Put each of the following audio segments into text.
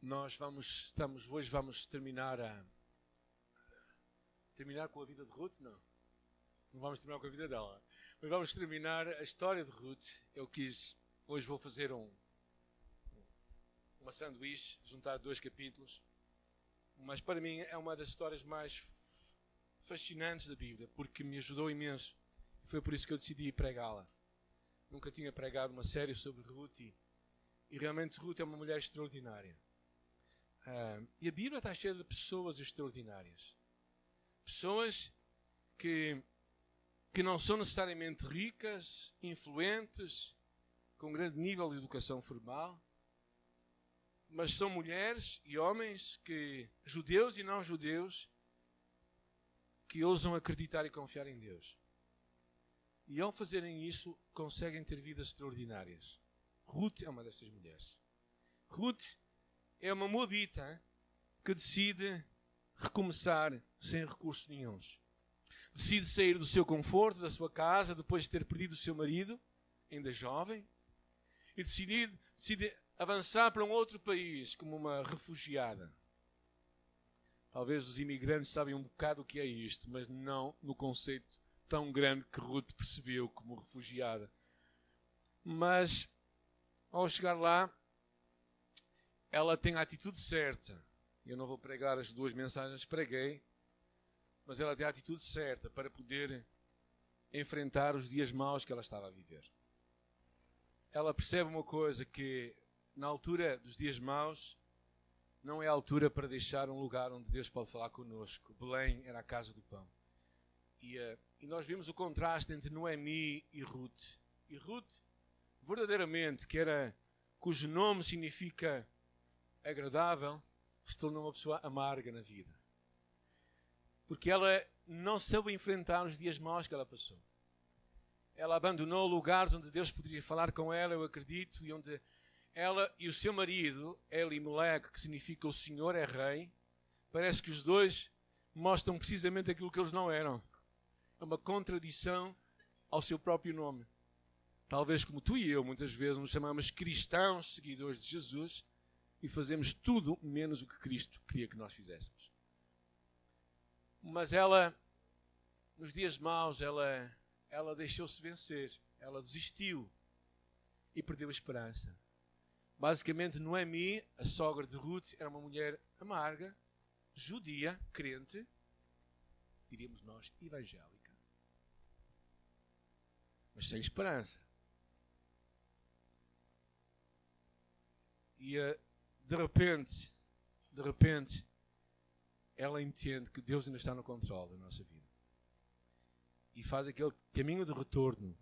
Hoje vamos terminar com a vida de Ruth? Não vamos terminar com a vida dela, mas vamos terminar a história de Ruth. Hoje vou fazer uma sanduíche, juntar 2 capítulos, mas para mim é uma das histórias mais fascinantes da Bíblia, porque me ajudou imenso e foi por isso que eu decidi pregá-la. Nunca tinha pregado uma série sobre Ruth e realmente Ruth é uma mulher extraordinária. E a Bíblia está cheia de pessoas extraordinárias. Pessoas que não são necessariamente ricas, influentes, com grande nível de educação formal, mas são mulheres e homens, judeus e não judeus, que ousam acreditar e confiar em Deus. E ao fazerem isso, conseguem ter vidas extraordinárias. Ruth é uma destas mulheres. Ruth é uma moabita que decide recomeçar sem recursos nenhuns. Decide sair do seu conforto, da sua casa, depois de ter perdido o seu marido, ainda jovem, e decide avançar para um outro país como uma refugiada. Talvez os imigrantes sabem um bocado o que é isto, mas não no conceito tão grande que Ruth percebeu como refugiada. Mas, ao chegar lá, ela tem a atitude certa. Eu não vou pregar as 2 mensagens que preguei, mas ela tem a atitude certa para poder enfrentar os dias maus que ela estava a viver. Ela percebe uma coisa, que na altura dos dias maus não é a altura para deixar um lugar onde Deus pode falar connosco. Belém era a casa do pão. E nós vimos o contraste entre Noemi e Ruth. E Ruth, verdadeiramente, cujo nome significa agradável, se tornou uma pessoa amarga na vida. Porque ela não soube enfrentar os dias maus que ela passou. Ela abandonou lugares onde Deus poderia falar com ela, eu acredito, e onde ela e o seu marido, Elimeleque, que significa o Senhor é Rei, parece que os dois mostram precisamente aquilo que eles não eram. É uma contradição ao seu próprio nome. Talvez como tu e eu, muitas vezes, nos chamamos cristãos, seguidores de Jesus, e fazemos tudo menos o que Cristo queria que nós fizéssemos. Mas ela, nos dias maus, ela deixou-se vencer. Ela desistiu e perdeu a esperança. Basicamente, Noemi, a sogra de Ruth, era uma mulher amarga, judia, crente, diríamos nós, evangélica, mas sem esperança. E de repente, ela entende que Deus ainda está no controle da nossa vida. E faz aquele caminho de retorno.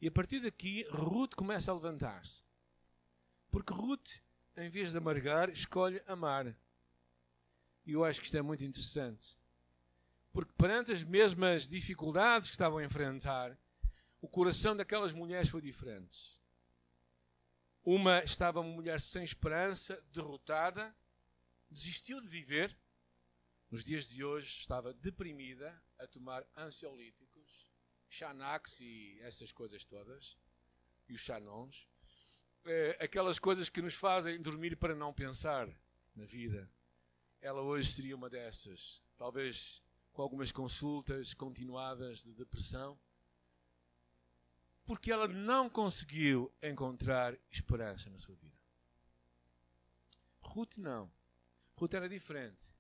E a partir daqui, Ruth começa a levantar-se. Porque Ruth, em vez de amargar, escolhe amar. E eu acho que isto é muito interessante. Porque perante as mesmas dificuldades que estavam a enfrentar, o coração daquelas mulheres foi diferente. Uma estava uma mulher sem esperança, derrotada, desistiu de viver. Nos dias de hoje estava deprimida, a tomar ansiolíticos, Xanax e essas coisas todas, e os Xanons. Aquelas coisas que nos fazem dormir para não pensar na vida. Ela hoje seria uma dessas, talvez com algumas consultas continuadas de depressão, porque ela não conseguiu encontrar esperança na sua vida. Ruth não. Ruth era diferente.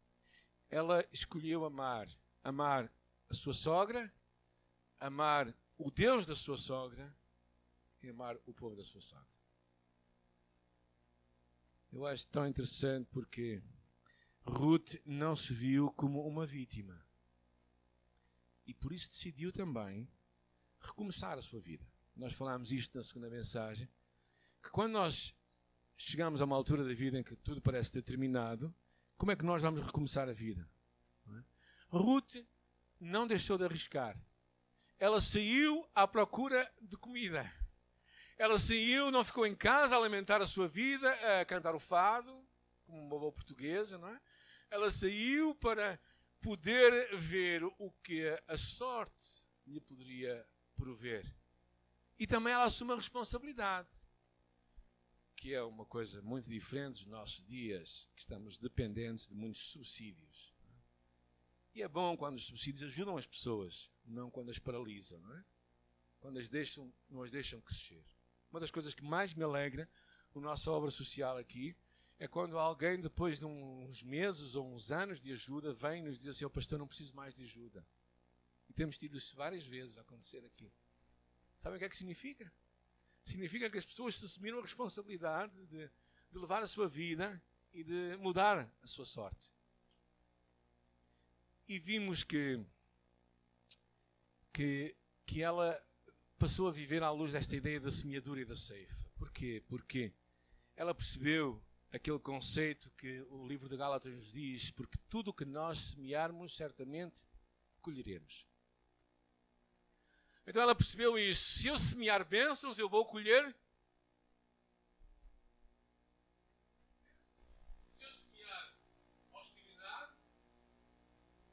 Ela escolheu amar a sua sogra, amar o Deus da sua sogra e amar o povo da sua sogra. Eu acho tão interessante porque Ruth não se viu como uma vítima. E por isso decidiu também recomeçar a sua vida. Nós falámos isto na segunda mensagem, que quando nós chegamos a uma altura da vida em que tudo parece determinado, como é que nós vamos recomeçar a vida? Não é? Ruth não deixou de arriscar. Ela saiu à procura de comida. Ela saiu, não ficou em casa a alimentar a sua vida, a cantar o fado, como uma boa portuguesa, não é? Ela saiu para poder ver o que a sorte lhe poderia prover. E também ela assume a responsabilidade. que é uma coisa muito diferente dos nossos dias, que estamos dependentes de muitos subsídios. E é bom quando os subsídios ajudam as pessoas, não quando as paralisam, não é? Quando não as deixam crescer. Uma das coisas que mais me alegra na nossa obra social aqui é quando alguém, depois de uns meses ou uns anos de ajuda, vem e nos diz assim: "Oh, pastor, não preciso mais de ajuda." E temos tido isso várias vezes a acontecer aqui. Sabem o que é que significa? Significa que as pessoas se assumiram a responsabilidade de levar a sua vida e de mudar a sua sorte. E vimos que ela passou a viver à luz desta ideia da semeadura e da ceifa. Porquê? Porque ela percebeu aquele conceito que o livro de Gálatas nos diz: porque tudo o que nós semearmos, certamente colheremos. Então ela percebeu isso. Se eu semear bênçãos, eu vou colher. Se eu semear hostilidade,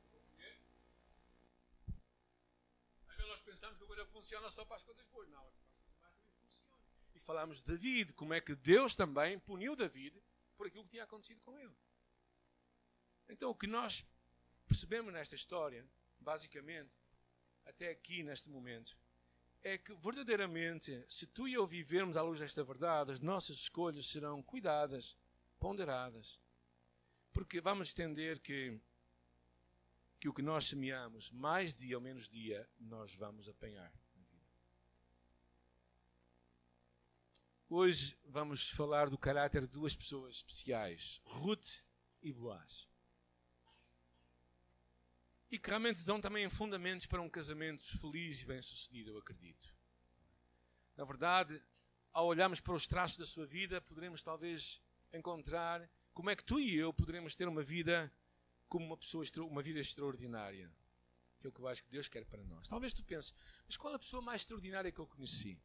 eu vou colher. Às vezes nós pensamos que a coisa funciona só para as coisas boas. Não, para as coisas más também funciona. E falámos de David, como é que Deus também puniu David por aquilo que tinha acontecido com ele. Então o que nós percebemos nesta história, basicamente, até aqui neste momento, é que verdadeiramente, se tu e eu vivermos à luz desta verdade, as nossas escolhas serão cuidadas, ponderadas, porque vamos entender que o que nós semeamos, mais dia ou menos dia, nós vamos apanhar na vida. Hoje vamos falar do caráter de duas pessoas especiais, Ruth e Boaz. E que realmente dão também fundamentos para um casamento feliz e bem-sucedido, eu acredito. Na verdade, ao olharmos para os traços da sua vida, poderemos talvez encontrar como é que tu e eu poderemos ter uma vida como uma vida extraordinária. Que é o que eu acho que Deus quer para nós. Talvez tu penses, mas qual é a pessoa mais extraordinária que eu conheci?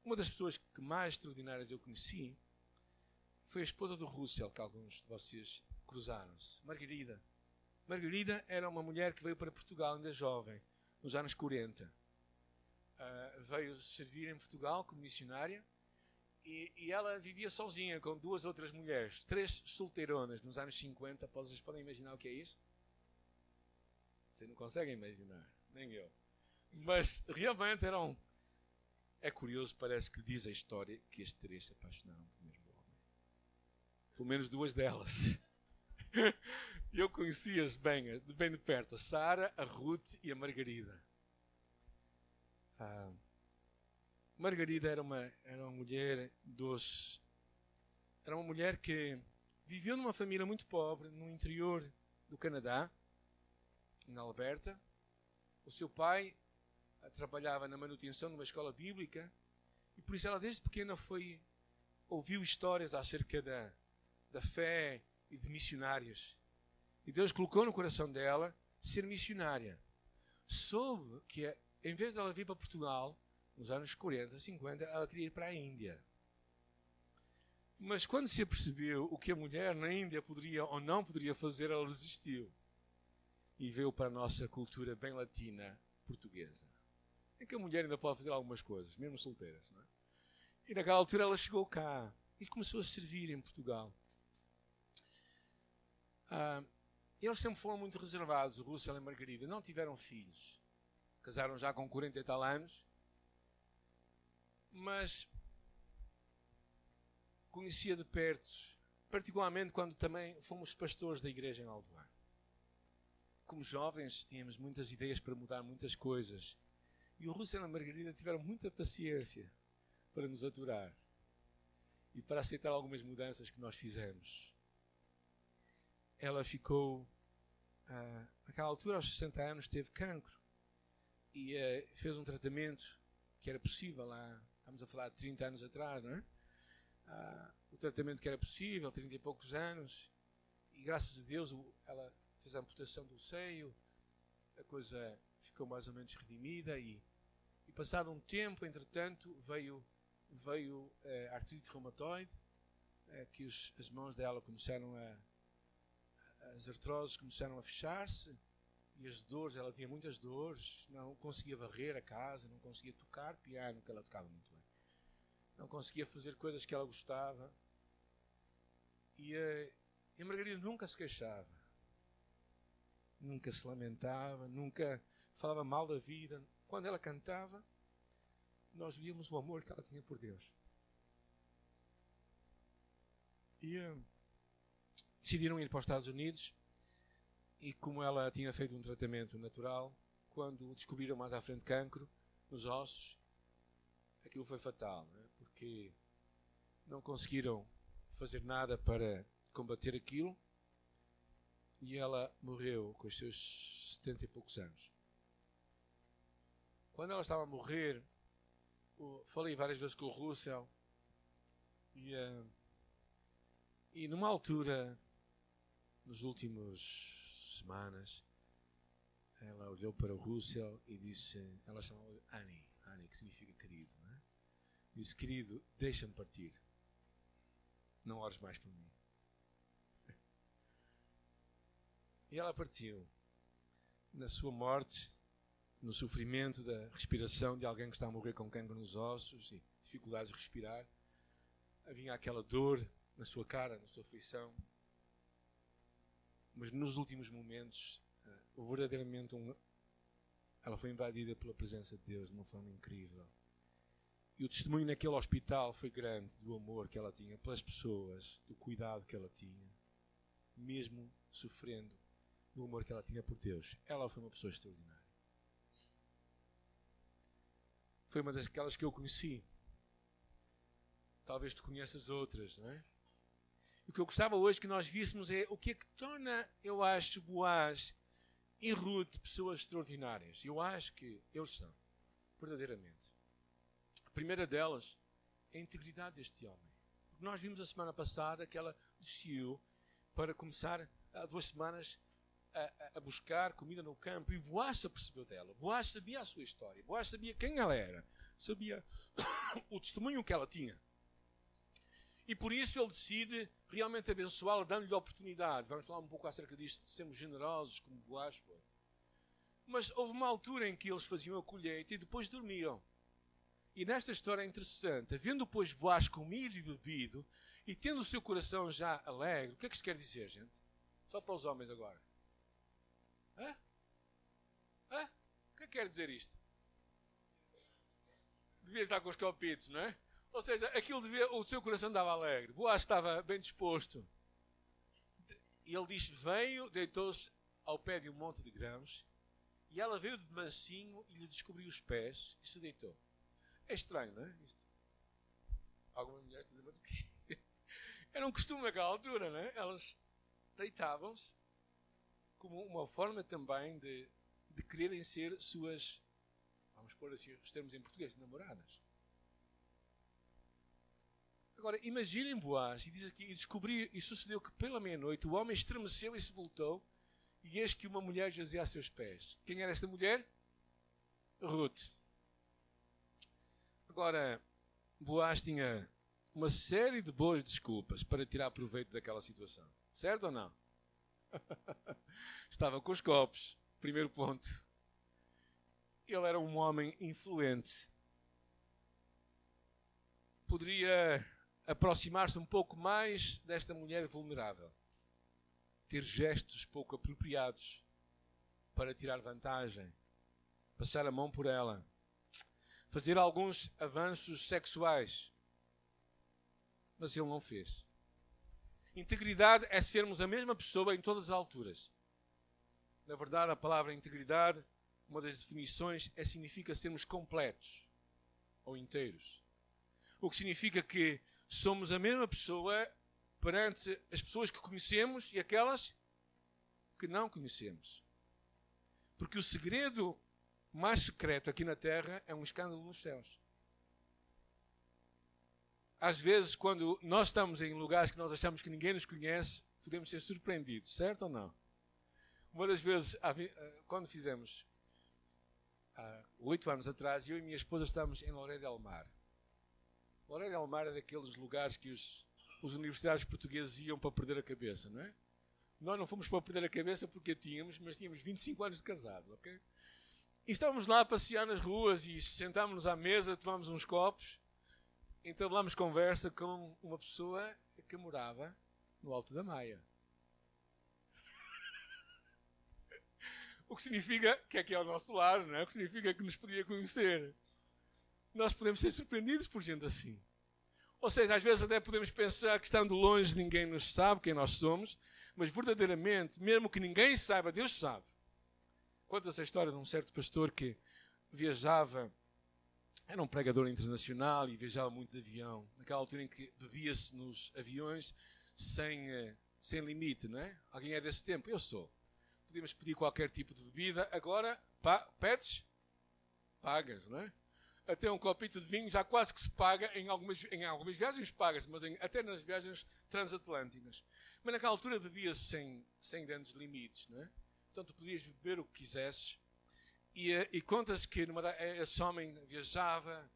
Uma das pessoas que mais extraordinárias eu conheci foi a esposa do Russell, que alguns de vocês cruzaram-se, Margarida. Margarida era uma mulher que veio para Portugal ainda jovem, nos anos 40. Veio servir em Portugal como missionária e ela vivia sozinha com duas outras mulheres, 3 solteironas nos anos 50. Vocês podem imaginar o que é isso? Vocês não conseguem imaginar, nem eu. Mas realmente eram... É curioso, parece que diz a história que as 3 se apaixonaram pelo mesmo homem. Pelo menos 2 delas. Eu conhecia-as bem de perto, a Sara, a Ruth e a Margarida. Margarida era uma mulher doce. Era uma mulher que viveu numa família muito pobre, no interior do Canadá, na Alberta. O seu pai trabalhava na manutenção de uma escola bíblica e por isso ela desde pequena ouviu histórias acerca da fé e de missionários. E Deus colocou no coração dela ser missionária. Soube que, em vez de ela vir para Portugal, nos anos 40, 50, ela queria ir para a Índia. Mas quando se apercebeu o que a mulher na Índia poderia ou não poderia fazer, ela desistiu. E veio para a nossa cultura bem latina, portuguesa. É que a mulher ainda pode fazer algumas coisas, mesmo solteiras, não é? E naquela altura ela chegou cá e começou a servir em Portugal. Eles sempre foram muito reservados, o Russell e a Margarida. Não tiveram filhos. Casaram já com 40 e tal anos. Mas conhecia de perto, particularmente quando também fomos pastores da igreja em Aldoar. Como jovens tínhamos muitas ideias para mudar muitas coisas. E o Russell e a Margarida tiveram muita paciência para nos aturar. E para aceitar algumas mudanças que nós fizemos. Ela ficou, naquela altura, aos 60 anos, teve cancro. E fez um tratamento que era possível lá. Estamos a falar de 30 anos atrás, não é? O tratamento que era possível, 30 e poucos anos. E graças a Deus ela fez a amputação do seio. A coisa ficou mais ou menos redimida. E passado um tempo, entretanto, veio a artrite reumatoide. Que as mãos dela começaram as artroses começaram a fechar-se e as dores, ela tinha muitas dores, não conseguia varrer a casa, não conseguia tocar piano, que ela tocava muito bem. não conseguia fazer coisas que ela gostava. E a Margarida nunca se queixava, nunca se lamentava, nunca falava mal da vida. Quando ela cantava, nós víamos o amor que ela tinha por Deus. E decidiram ir para os Estados Unidos, e como ela tinha feito um tratamento natural, quando descobriram mais à frente cancro nos ossos, aquilo foi fatal, né? Porque não conseguiram fazer nada para combater aquilo, e ela morreu com os seus 70 e poucos anos. Quando ela estava a morrer, falei várias vezes com o Russell, e numa altura, nos últimos semanas, ela olhou para o Russell e disse, ela chamava Annie, que significa querido, não é? Disse, querido, deixa-me partir, não ores mais por mim. E ela partiu. Na sua morte, no sofrimento da respiração de alguém que está a morrer com cancro nos ossos e dificuldades de respirar, havia aquela dor na sua cara, na sua feição. Mas nos últimos momentos, verdadeiramente ela foi invadida pela presença de Deus de uma forma incrível. E o testemunho naquele hospital foi grande do amor que ela tinha pelas pessoas, do cuidado que ela tinha, mesmo sofrendo, do amor que ela tinha por Deus. Ela foi uma pessoa extraordinária. Foi uma daquelas que eu conheci. Talvez tu conheças outras, não é? O que eu gostava hoje que nós víssemos é o que é que torna, eu acho, Boaz e Ruth pessoas extraordinárias. Eu acho que eles são, verdadeiramente. A primeira delas é a integridade deste homem. Porque nós vimos a semana passada que ela desceu para começar há 2 semanas a buscar comida no campo, e Boaz se apercebeu dela. Boaz sabia a sua história, Boaz sabia quem ela era, sabia o testemunho que ela tinha. E por isso ele decide realmente abençoá-la, dando-lhe a oportunidade. Vamos falar um pouco acerca disto, de sermos generosos, como Boaz foi. Mas houve uma altura em que eles faziam a colheita e depois dormiam. E nesta história é interessante, havendo pois Boaz comido e bebido, e tendo o seu coração já alegre, o que é que isto quer dizer, gente? Só para os homens agora. Hã? O que é que quer dizer isto? Devia estar com os copitos, não é? Ou seja, o seu coração estava alegre. Boaz estava bem disposto. E ele diz, veio, deitou-se ao pé de um monte de grãos, e ela veio de mansinho e lhe descobriu os pés e se deitou. É estranho, não é? Isto. Algumas mulheres dizem, mas o quê? Era um costume naquela altura, não é? Elas deitavam-se como uma forma também de quererem ser suas, vamos pôr assim os termos em português, namoradas. Agora, imaginem Boaz, e diz aqui, e descobriu, e sucedeu que pela meia-noite o homem estremeceu e se voltou, e eis que uma mulher jazia a seus pés. Quem era esta mulher? Ruth. Agora, Boaz tinha uma série de boas desculpas para tirar proveito daquela situação. Certo ou não? Estava com os copos, primeiro ponto. Ele era um homem influente. Poderia aproximar-se um pouco mais desta mulher vulnerável. Ter gestos pouco apropriados para tirar vantagem. Passar a mão por ela. Fazer alguns avanços sexuais. Mas ele não fez. Integridade é sermos a mesma pessoa em todas as alturas. Na verdade, a palavra integridade, uma das definições, significa sermos completos ou inteiros. O que significa que somos a mesma pessoa perante as pessoas que conhecemos e aquelas que não conhecemos. Porque o segredo mais secreto aqui na terra é um escândalo nos céus. Às vezes, quando nós estamos em lugares que nós achamos que ninguém nos conhece, podemos ser surpreendidos, certo ou não? Uma das vezes, quando fizemos, há 8 anos atrás, eu e minha esposa estávamos em Lloret del Mar. Lloret del Mar é daqueles lugares que os universitários portugueses iam para perder a cabeça, não é? Nós não fomos para perder a cabeça porque mas tínhamos 25 anos de casados, ok? E estávamos lá a passear nas ruas e sentámos-nos à mesa, tomámos uns copos. entablamos conversa com uma pessoa que morava no Alto da Maia. O que significa que é aqui ao nosso lado, não é? O que significa que nos podia conhecer. Nós podemos ser surpreendidos por gente assim. Ou seja, às vezes até podemos pensar que estando longe ninguém nos sabe quem nós somos, mas verdadeiramente, mesmo que ninguém saiba, Deus sabe. Conta-se a história de um certo pastor que viajava, era um pregador internacional e viajava muito de avião. Naquela altura em que bebia-se nos aviões sem limite, não é? Alguém é desse tempo? Eu sou. Podíamos pedir qualquer tipo de bebida. Agora, pedes? Pagas, não é? Até um copito de vinho já quase que se paga. Em algumas viagens paga-se, mas até nas viagens transatlânticas. Mas naquela altura bebia-se sem grandes limites, não é? Portanto, podias beber o que quisesses. E conta-se que esse homem viajava,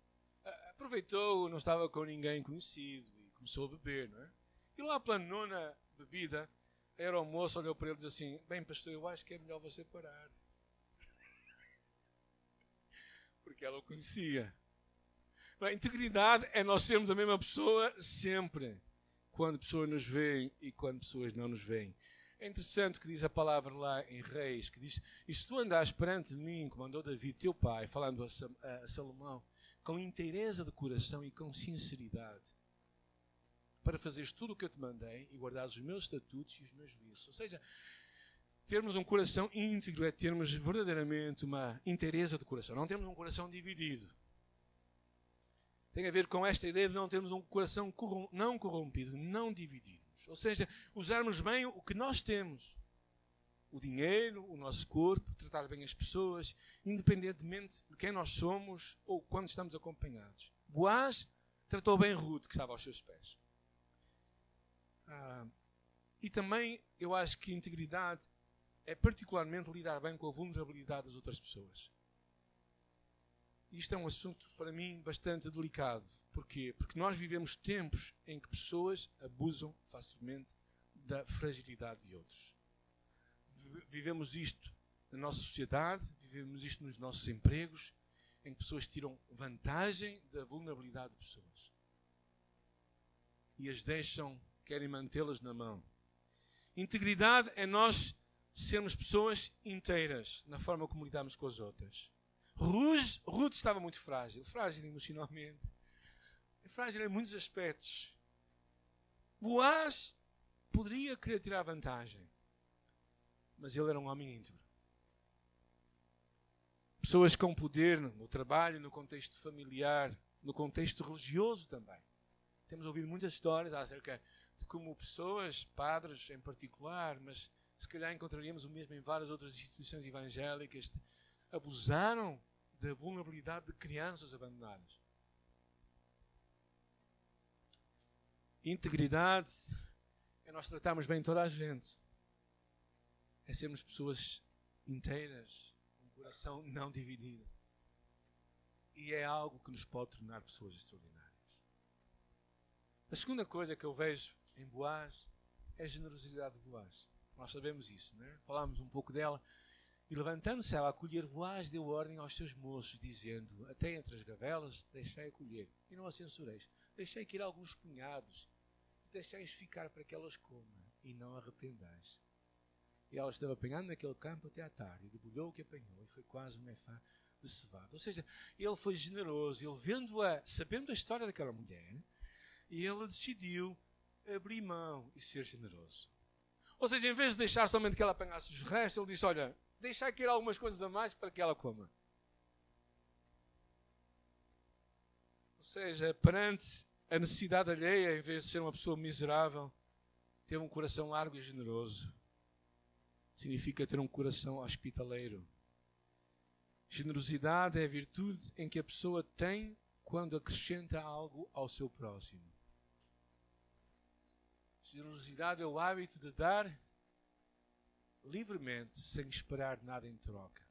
aproveitou, não estava com ninguém conhecido e começou a beber, não é? E lá pela nona bebida, era o moço, olhou para ele e disse assim: bem, pastor, eu acho que é melhor você parar. Porque ela o conhecia. A integridade é nós sermos a mesma pessoa sempre, quando pessoas nos veem e quando pessoas não nos veem. É interessante que diz a palavra lá em Reis, que diz: e se tu andares perante mim, como andou David, teu pai, falando a Salomão, com inteireza de coração e com sinceridade, para fazeres tudo o que eu te mandei e guardares os meus estatutos e os meus juízos. Ou seja, termos um coração íntegro é termos verdadeiramente uma inteireza de coração. Não temos um coração dividido. Tem a ver com esta ideia de não termos um coração não corrompido, não dividido. Ou seja, usarmos bem o que nós temos. O dinheiro, o nosso corpo, tratar bem as pessoas, independentemente de quem nós somos ou quando estamos acompanhados. Boaz tratou bem Ruth, que estava aos seus pés. E também eu acho que integridade é particularmente lidar bem com a vulnerabilidade das outras pessoas. Isto é um assunto, para mim, bastante delicado. Porquê? Porque nós vivemos tempos em que pessoas abusam facilmente da fragilidade de outros. Vivemos isto na nossa sociedade, vivemos isto nos nossos empregos, em que pessoas tiram vantagem da vulnerabilidade de pessoas. E as deixam, querem mantê-las na mão. Integridade é nós sermos pessoas inteiras na forma como lidamos com as outras. Ruth estava muito frágil emocionalmente, frágil em muitos aspectos. Boaz poderia querer tirar vantagem, mas ele era um homem íntegro. Pessoas com poder no trabalho, no contexto familiar, no contexto religioso também. Temos ouvido muitas histórias acerca de como pessoas, padres em particular, mas se calhar encontraríamos o mesmo em várias outras instituições evangélicas, abusaram da vulnerabilidade de crianças abandonadas. Integridade é nós tratarmos bem toda a gente. É sermos pessoas inteiras, com o coração não dividido. E é algo que nos pode tornar pessoas extraordinárias. A segunda coisa que eu vejo em Boaz é a generosidade de Boaz. Nós sabemos isso, não é? Falámos um pouco dela. E levantando-se ela a colher, Boaz deu ordem aos seus moços, dizendo: até entre as gavelas deixai a colher, e não a censureis. Deixei cair alguns punhados, deixai-os ficar para que elas comam, e não arrependais. E ela esteve apanhando naquele campo até à tarde, e debulhou o que apanhou, e foi quase um efá de cevada. Ou seja, ele foi generoso, ele vendo-a, sabendo a história daquela mulher, e ele decidiu abrir mão e ser generoso. Ou seja, em vez de deixar somente que ela apanhasse os restos, ele disse: olha, deixai cair algumas coisas a mais para que ela coma. Ou seja, perante a necessidade alheia, em vez de ser uma pessoa miserável, ter um coração largo e generoso significa ter um coração hospitaleiro. Generosidade é a virtude em que a pessoa tem quando acrescenta algo ao seu próximo. Generosidade é o hábito de dar livremente, sem esperar nada em troca.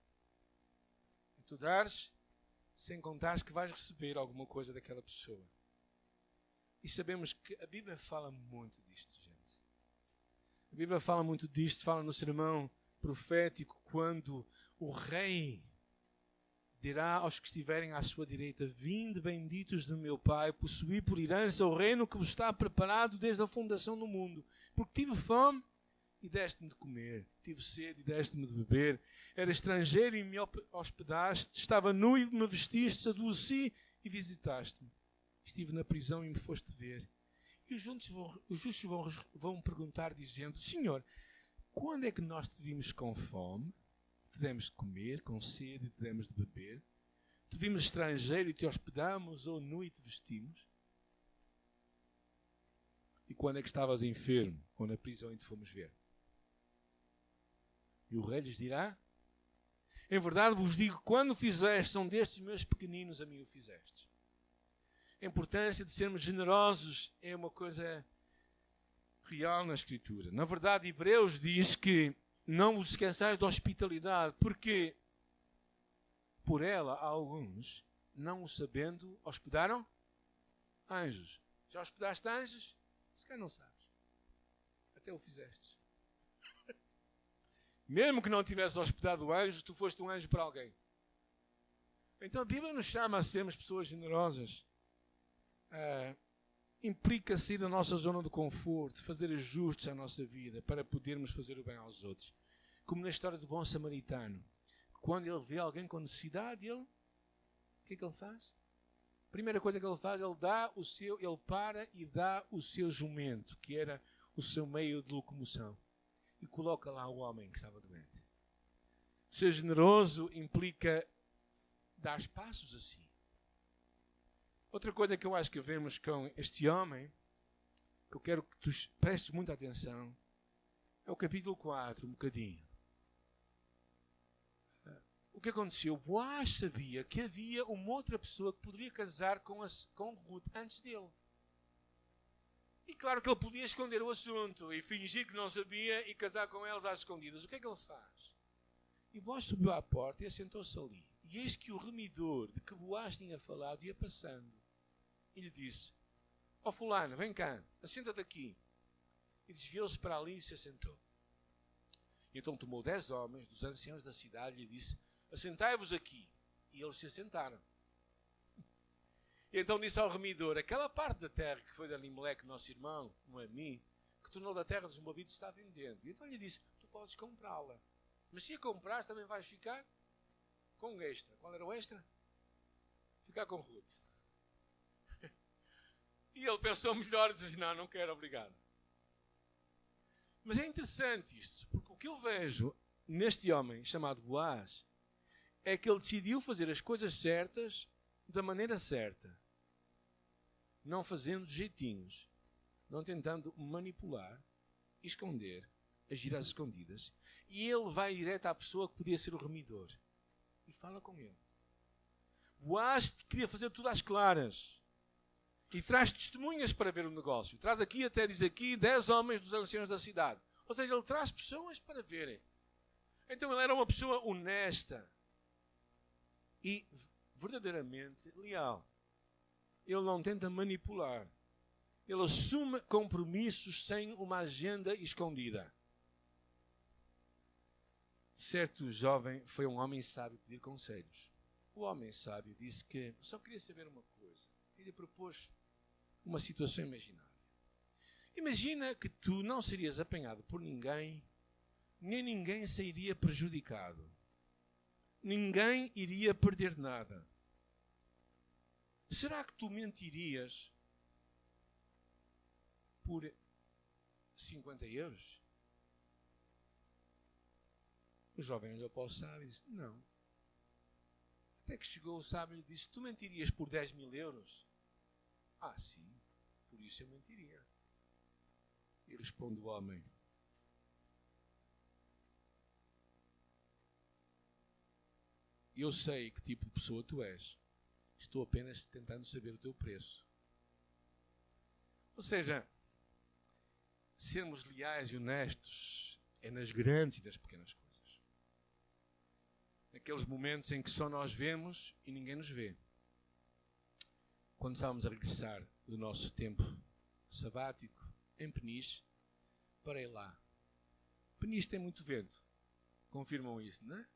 E tu dares sem contar que vais receber alguma coisa daquela pessoa. E sabemos que a Bíblia fala muito disto, gente. A Bíblia fala muito disto, fala no sermão profético, quando o rei dirá aos que estiverem à sua direita: vinde, benditos do meu Pai, possuí por herança o reino que vos está preparado desde a fundação do mundo. Porque tive fome e deste-me de comer, tive sede e deste-me de beber, era estrangeiro e me hospedaste, estava nu e me vestiste, adoeci e visitaste-me. Estive na prisão e me foste ver. E os justos vão perguntar, dizendo: Senhor, quando é que nós te vimos com fome, te demos de comer, com sede e te demos de beber? Te vimos estrangeiro e te hospedamos, ou nu e te vestimos? E quando é que estavas enfermo, ou na prisão e te fomos ver? E o rei lhes dirá: em verdade vos digo, quando fizeste um destes meus pequeninos, a mim o fizestes. A importância de sermos generosos é uma coisa real na Escritura. Na verdade, Hebreus diz que não vos esqueçais da hospitalidade, porque por ela alguns, não o sabendo, hospedaram anjos. Já hospedaste anjos? Se calhar não sabes. Até o fizeste. Mesmo que não tivesse hospedado anjos, tu foste um anjo para alguém. Então a Bíblia nos chama a sermos pessoas generosas. Implica sair da nossa zona de conforto, fazer ajustes à nossa vida para podermos fazer o bem aos outros. Como na história do bom samaritano. Quando ele vê alguém com necessidade, o que é que ele faz? A primeira coisa que ele faz, ele para e dá o seu jumento, que era o seu meio de locomoção, e coloca lá o homem que estava doente. Ser generoso implica dar passos assim. Outra coisa que eu acho que vemos com este homem, que eu quero que tu prestes muita atenção, é o capítulo 4, um bocadinho. O que aconteceu? Boaz sabia que havia uma outra pessoa que poderia casar com Ruth antes dele. E claro que ele podia esconder o assunto e fingir que não sabia e casar com elas às escondidas. O que é que ele faz? E Boaz subiu à porta e assentou-se ali. E eis que o remidor de que Boaz tinha falado ia passando. E lhe disse: ó fulano, vem cá, assenta-te aqui. E desviou-se para ali e se assentou. E então tomou 10 homens dos anciãos da cidade e lhe disse: assentai-vos aqui. E eles se assentaram. E então disse ao remidor: aquela parte da terra que foi de Elimelec, nosso irmão, Noemi, que tornou da terra dos Moabitas, está vendendo. E então lhe disse: tu podes comprá-la. Mas se a comprares, também vais ficar com um extra. Qual era o extra? Ficar com Ruth. E ele pensou melhor e disse: não quero, obrigado. Mas é interessante isto, porque o que eu vejo neste homem chamado Boaz é que ele decidiu fazer as coisas certas da maneira certa, não fazendo jeitinhos, não tentando manipular, esconder, agir às escondidas. E ele vai direto à pessoa que podia ser o remidor e fala com ele. Boaz queria fazer tudo às claras e traz testemunhas para ver o negócio. Traz aqui, até diz aqui, 10 homens dos anciãos da cidade. Ou seja, ele traz pessoas para verem. Então ele era uma pessoa honesta e verdadeiramente leal. Ele não tenta manipular. Ele assume compromissos sem uma agenda escondida. Certo jovem foi um homem sábio pedir conselhos. O homem sábio disse que só queria saber uma coisa. Ele propôs uma situação imaginária. Imagina que tu não serias apanhado por ninguém, nem ninguém sairia prejudicado. Ninguém iria perder nada. Será que tu mentirias por 50 euros? O jovem olhou para o sábio e disse: não. Até que chegou o sábio e disse: tu mentirias por 10 mil euros? Ah, sim, por isso eu mentiria. E responde o homem: eu sei que tipo de pessoa tu és. Estou apenas tentando saber o teu preço. Ou seja, sermos leais e honestos é nas grandes e nas pequenas coisas. Naqueles momentos em que só nós vemos e ninguém nos vê. Quando estávamos a regressar do nosso tempo sabático em Peniche, parei lá. Peniche tem muito vento. Confirmam isso, não é?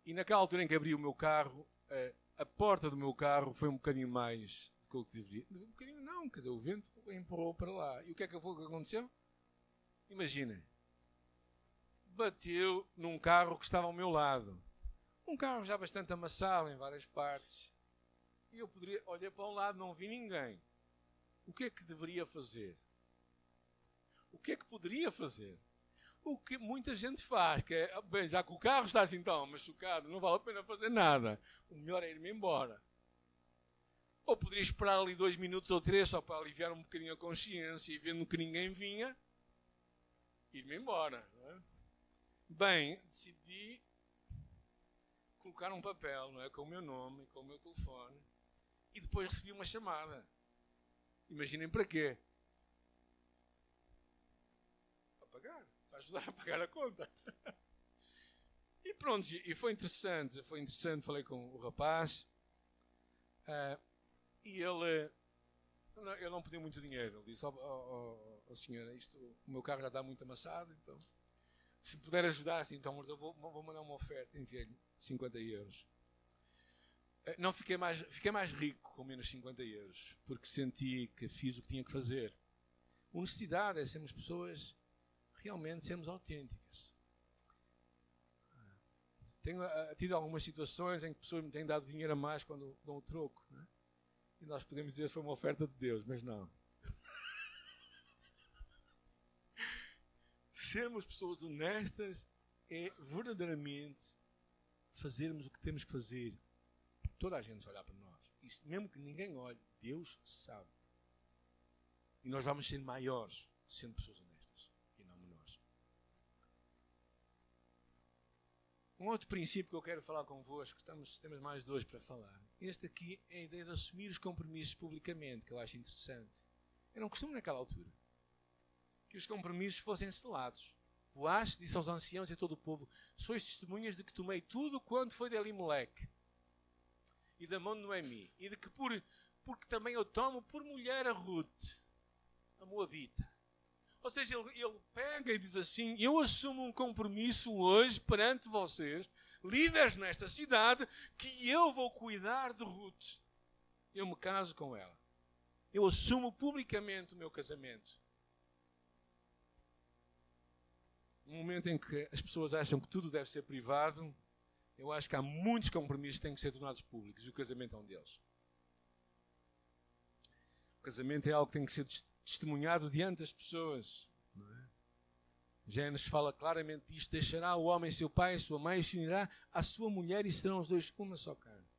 E naquela altura em que abri o meu carro, a porta do meu carro foi um bocadinho mais do que deveria. Um bocadinho não, quer dizer, o vento empurrou para lá. E o que é que aconteceu? Imaginem. Bateu num carro que estava ao meu lado. Um carro já bastante amassado em várias partes. E eu olhei para um lado, não vi ninguém. O que é que deveria fazer? O que é que poderia fazer? O que muita gente faz, que é, bem, já que o carro está assim tão machucado, não vale a pena fazer nada. O melhor é ir-me embora. Ou poderia esperar ali 2 minutos ou 3 só para aliviar um bocadinho a consciência e vendo que ninguém vinha, ir-me embora. Não é? Bem, decidi colocar um papel, não é, com o meu nome e com o meu telefone, e depois recebi uma chamada. Imaginem para quê? Para pagar. Para ajudar a pagar a conta. E pronto, e foi interessante, falei com o rapaz, e ele não pediu muito dinheiro. Ele disse, senhora, o meu carro já está muito amassado, então, se me puder ajudar, assim, então eu vou mandar uma oferta, enviei-lhe 50 euros. Não fiquei mais rico com menos 50 euros, porque senti que fiz o que tinha que fazer. Honestidade é sermos pessoas, realmente sermos autênticas. Tenho tido algumas situações em que pessoas me têm dado dinheiro a mais quando dão o troco, não é? E nós podemos dizer que foi uma oferta de Deus, mas não. Sermos pessoas honestas é verdadeiramente fazermos o que temos que fazer. Toda a gente vai olhar para nós. E mesmo que ninguém olhe, Deus sabe. E nós vamos ser maiores sendo pessoas honestas e não menores. Um outro princípio que eu quero falar convosco, temos mais 2 para falar. Este aqui é a ideia de assumir os compromissos publicamente, que eu acho interessante. Eu não costumo naquela altura que os compromissos fossem selados. Boaz disse aos anciãos e a todo o povo: sois testemunhas de que tomei tudo quanto foi de Elimeleque e da mão de Noemi, e de que porque também eu tomo por mulher a Ruth, a Moabita. Ou seja, ele pega e diz assim: eu assumo um compromisso hoje perante vocês, líderes nesta cidade, que eu vou cuidar de Ruth. Eu me caso com ela. Eu assumo publicamente o meu casamento. No momento em que as pessoas acham que tudo deve ser privado, eu acho que há muitos compromissos que têm que ser tornados públicos, e o casamento é um deles. O casamento é algo que tem que ser testemunhado diante das pessoas. Não é? Gênesis fala claramente disto: deixará o homem seu pai e sua mãe, e se unirá à sua mulher, e serão os dois uma só carne.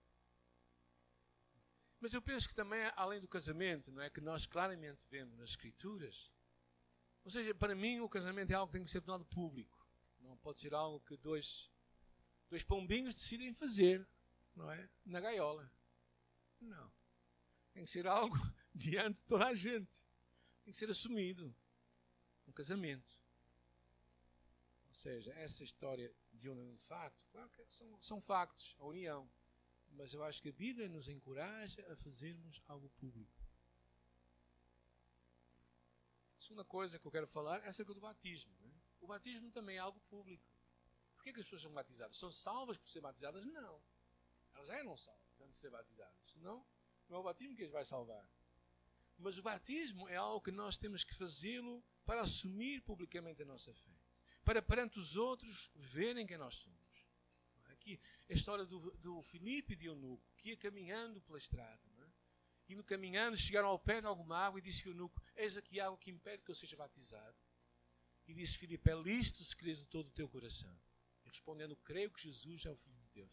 Mas eu penso que também, além do casamento, não é, que nós claramente vemos nas Escrituras. Ou seja, para mim o casamento é algo que tem que ser tornado público. Não pode ser algo que dois pombinhos decidem fazer, não é? Na gaiola. Não. Tem que ser algo diante de toda a gente. Tem que ser assumido. Um casamento. Ou seja, essa história de união de facto, claro que são factos, a união. Mas eu acho que a Bíblia nos encoraja a fazermos algo público. A segunda coisa que eu quero falar é acerca do batismo. Não é? O batismo também é algo público. Por que as pessoas são batizadas? São salvas por ser batizadas? Não. Elas já eram salvas antes de ser batizadas. Senão, não é o batismo que as vai salvar. Mas o batismo é algo que nós temos que fazê-lo para assumir publicamente a nossa fé. Para perante os outros verem quem nós somos. Aqui, a história do Filipe e de Eunuco, que ia caminhando pela estrada. Não é? E no caminhando chegaram ao pé de alguma água e disse Eunuco: eis aqui água que impede que eu seja batizado. E disse Filipe: é lícito se creres de todo o teu coração. E respondendo: creio que Jesus é o Filho de Deus.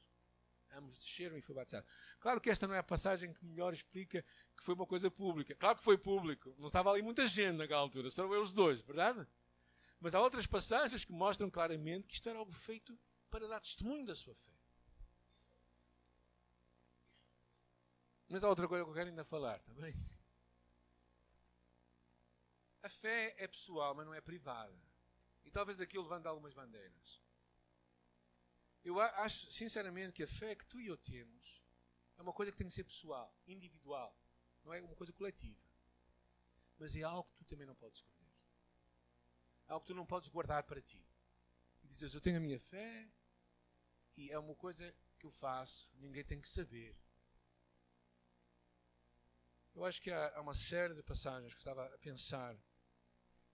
Ambos desceram e foi batizado. Claro que esta não é a passagem que melhor explica que foi uma coisa pública. Claro que foi público. Não estava ali muita gente naquela altura. Só eles dois, verdade? Mas há outras passagens que mostram claramente que isto era algo feito para dar testemunho da sua fé. Mas há outra coisa que eu quero ainda falar, está bem? A fé é pessoal, mas não é privada. E talvez aqui eu levante algumas bandeiras. Eu acho, sinceramente, que a fé que tu e eu temos é uma coisa que tem que ser pessoal, individual. Não é uma coisa coletiva. Mas é algo que tu também não podes esconder. É algo que tu não podes guardar para ti. E dizes: eu tenho a minha fé, e é uma coisa que eu faço, ninguém tem que saber. Eu acho que há uma série de passagens que eu estava a pensar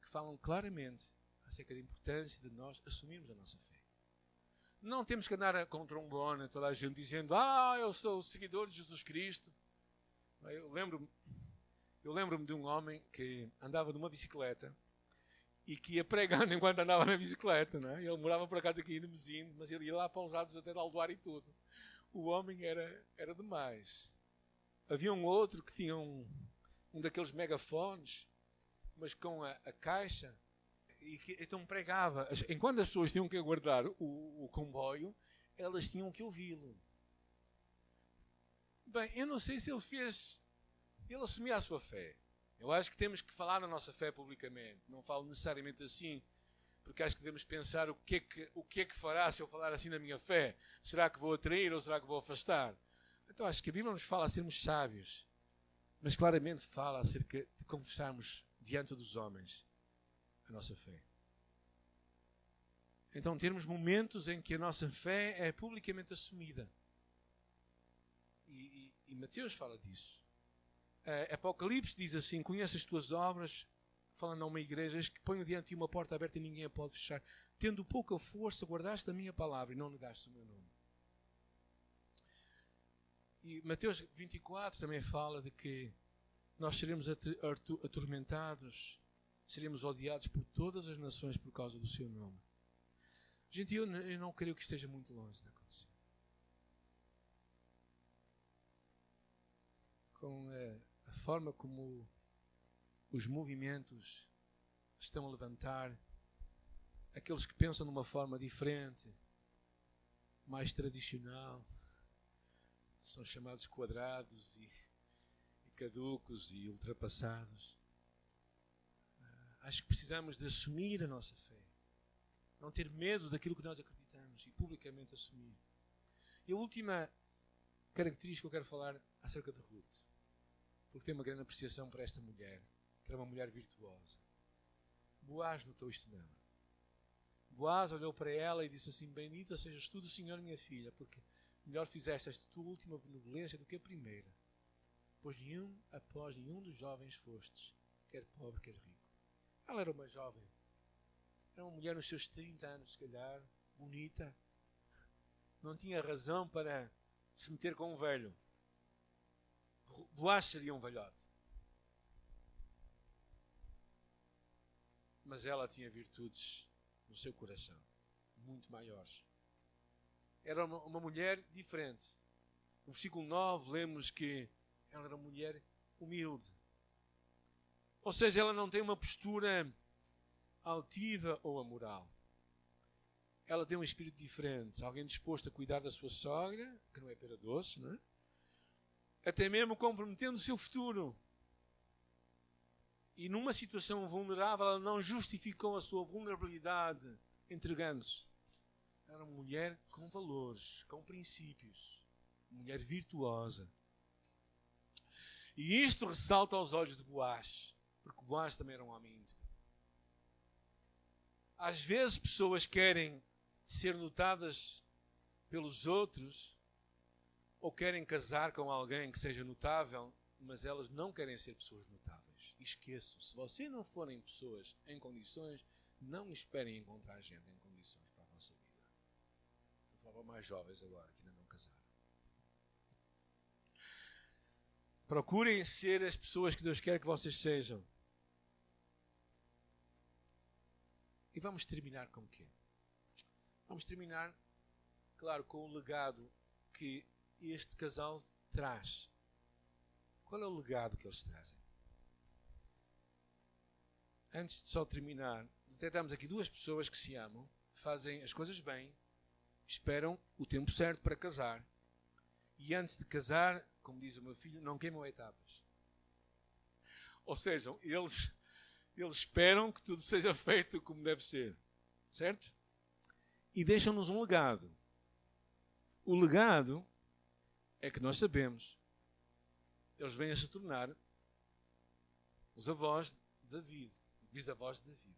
que falam claramente acerca da importância de nós assumirmos a nossa fé. Não temos que andar com trombone toda a gente dizendo: eu sou seguidor de Jesus Cristo. Eu lembro-me de um homem que andava numa bicicleta e que ia pregando enquanto andava na bicicleta, não é? Ele morava por acaso aqui no Mesino, mas ele ia lá para os lados até de Aldoar e tudo. O homem era demais. Havia um outro que tinha um daqueles megafones, mas com a caixa, e que então pregava. Enquanto as pessoas tinham que aguardar o comboio, elas tinham que ouvi-lo. Bem, eu não sei se ele assumia a sua fé. Eu acho que temos que falar na nossa fé publicamente. Não falo necessariamente assim, porque acho que devemos pensar o que é que fará se eu falar assim na minha fé. Será que vou atrair ou será que vou afastar? Então acho que a Bíblia nos fala a sermos sábios, mas claramente fala acerca de confessarmos diante dos homens a nossa fé. Então termos momentos em que a nossa fé é publicamente assumida. E Mateus fala disso. Apocalipse diz assim: conhece as tuas obras, falando a uma igreja, que ponho diante de uma porta aberta e ninguém a pode fechar. Tendo pouca força, guardaste a minha palavra e não negaste o meu nome. E Mateus 24 também fala de que nós seremos atormentados, seremos odiados por todas as nações por causa do seu nome. Gente, eu não creio que esteja muito longe de acontecer. Com a forma como os movimentos estão a levantar, aqueles que pensam de uma forma diferente, mais tradicional, são chamados quadrados e caducos e ultrapassados. Acho que precisamos de assumir a nossa fé. Não ter medo daquilo que nós acreditamos e publicamente assumir. E a última característica que eu quero falar acerca de Ruth, porque tenho uma grande apreciação por esta mulher, que era uma mulher virtuosa. Boaz notou isto nela. Boaz olhou para ela e disse assim: bendita sejas tu do Senhor, minha filha, porque melhor fizeste esta tua última benevolência do que a primeira, pois após nenhum dos jovens fostes, quer pobre, quer rico. Ela era uma jovem, era uma mulher nos seus 30 anos, se calhar, bonita, não tinha razão para se meter com um velho. Boaz seria um velhote. Mas ela tinha virtudes no seu coração, muito maiores. Era uma mulher diferente. No versículo 9 lemos que ela era uma mulher humilde. Ou seja, ela não tem uma postura altiva ou amoral. Ela tem um espírito diferente. Alguém disposto a cuidar da sua sogra, que não é pera doce, não é? Até mesmo comprometendo o seu futuro. E numa situação vulnerável, ela não justificou a sua vulnerabilidade entregando-se. Era uma mulher com valores, com princípios. Uma mulher virtuosa. E isto ressalta aos olhos de Boaz, porque Boaz também era um homem íntegro. Às vezes pessoas querem ser notadas pelos outros ou querem casar com alguém que seja notável, mas elas não querem ser pessoas notáveis. Esqueçam, se vocês não forem pessoas em condições, não esperem encontrar gente em condições para a vossa vida. Estou a falar para mais jovens agora, que ainda não casaram. Procurem ser as pessoas que Deus quer que vocês sejam. E vamos terminar com o quê? Vamos terminar, claro, com o legado que este casal traz. Qual é o legado que eles trazem? Antes de só terminar, detectamos aqui duas pessoas que se amam, fazem as coisas bem, esperam o tempo certo para casar e antes de casar, como diz o meu filho, não queimam etapas. Ou seja, eles esperam que tudo seja feito como deve ser. Certo? E deixam-nos um legado. O legado é que nós sabemos. Eles vêm a se tornar os avós de David, bisavós de David.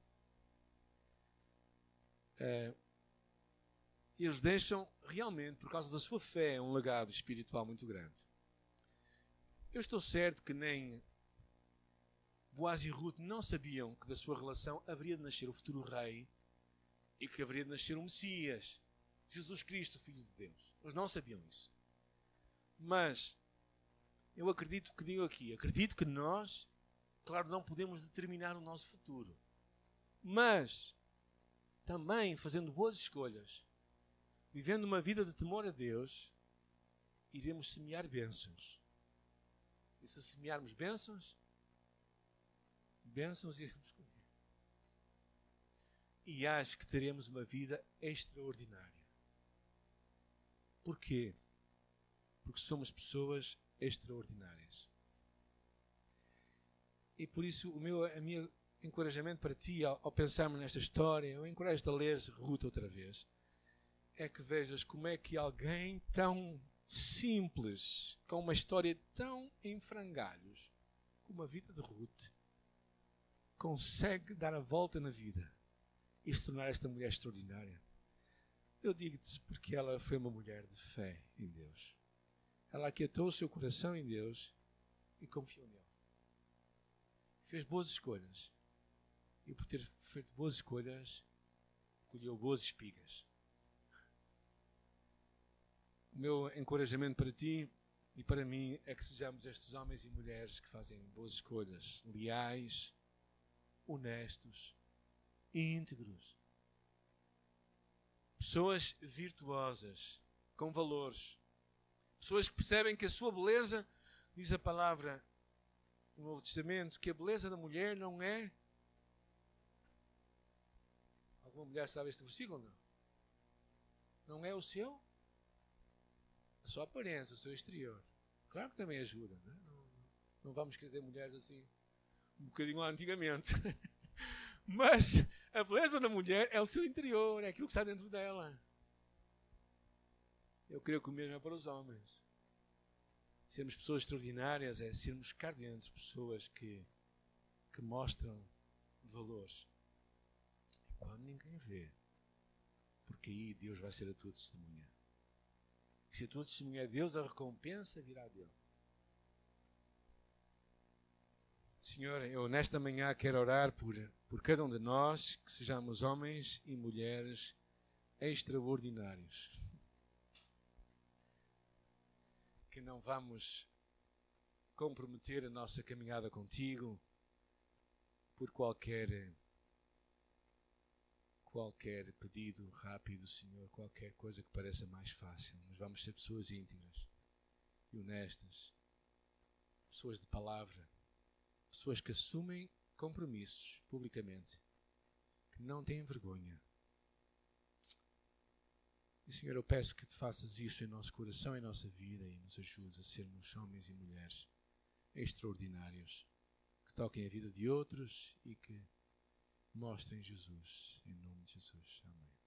eles deixam realmente, por causa da sua fé, um legado espiritual muito grande. Eu estou certo que nem Boaz e Ruth não sabiam que da sua relação haveria de nascer o futuro rei e que haveria de nascer o Messias, Jesus Cristo, Filho de Deus. Eles não sabiam isso. Mas eu acredito que nós, claro, não podemos determinar o nosso futuro, mas também fazendo boas escolhas, vivendo uma vida de temor a Deus, iremos semear bênçãos. E se semearmos bênçãos iremos colher. E acho que teremos uma vida extraordinária. Porquê? Porque somos pessoas extraordinárias. E por isso o meu encorajamento para ti, ao pensarmos nesta história, eu encorajo-te a ler Ruth outra vez, é que vejas como é que alguém tão simples, com uma história tão em frangalhos, como a vida de Ruth, consegue dar a volta na vida e se tornar esta mulher extraordinária. Eu digo-te porque ela foi uma mulher de fé em Deus. Ela aquietou o seu coração em Deus e confiou nele. Fez boas escolhas. E por ter feito boas escolhas, colheu boas espigas. O meu encorajamento para ti e para mim é que sejamos estes homens e mulheres que fazem boas escolhas, leais, honestos, íntegros. Pessoas virtuosas, com valores. Pessoas que percebem que a sua beleza, diz a palavra no Novo Testamento, que a beleza da mulher não é... Alguma mulher sabe este versículo ou não? Não é a sua aparência, o seu exterior. Claro que também ajuda, não é? Não vamos querer ter mulheres assim, um bocadinho lá antigamente. Mas a beleza da mulher é o seu interior, é aquilo que está dentro dela. Eu creio que o mesmo é para os homens. Sermos pessoas extraordinárias é sermos cá dentro pessoas que mostram valores. Quando ninguém vê, porque aí Deus vai ser a tua testemunha. E se a tua testemunha é Deus, a recompensa virá dele. Senhor, eu nesta manhã quero orar por cada um de nós, que sejamos homens e mulheres extraordinários. Que não vamos comprometer a nossa caminhada contigo por qualquer pedido rápido, Senhor, qualquer coisa que pareça mais fácil. Mas vamos ser pessoas íntegras e honestas, pessoas de palavra, pessoas que assumem compromissos publicamente, que não têm vergonha. E, Senhor, eu peço que te faças isso em nosso coração, em nossa vida, e nos ajudes a sermos homens e mulheres extraordinários, que toquem a vida de outros e que mostrem Jesus. Em nome de Jesus. Amém.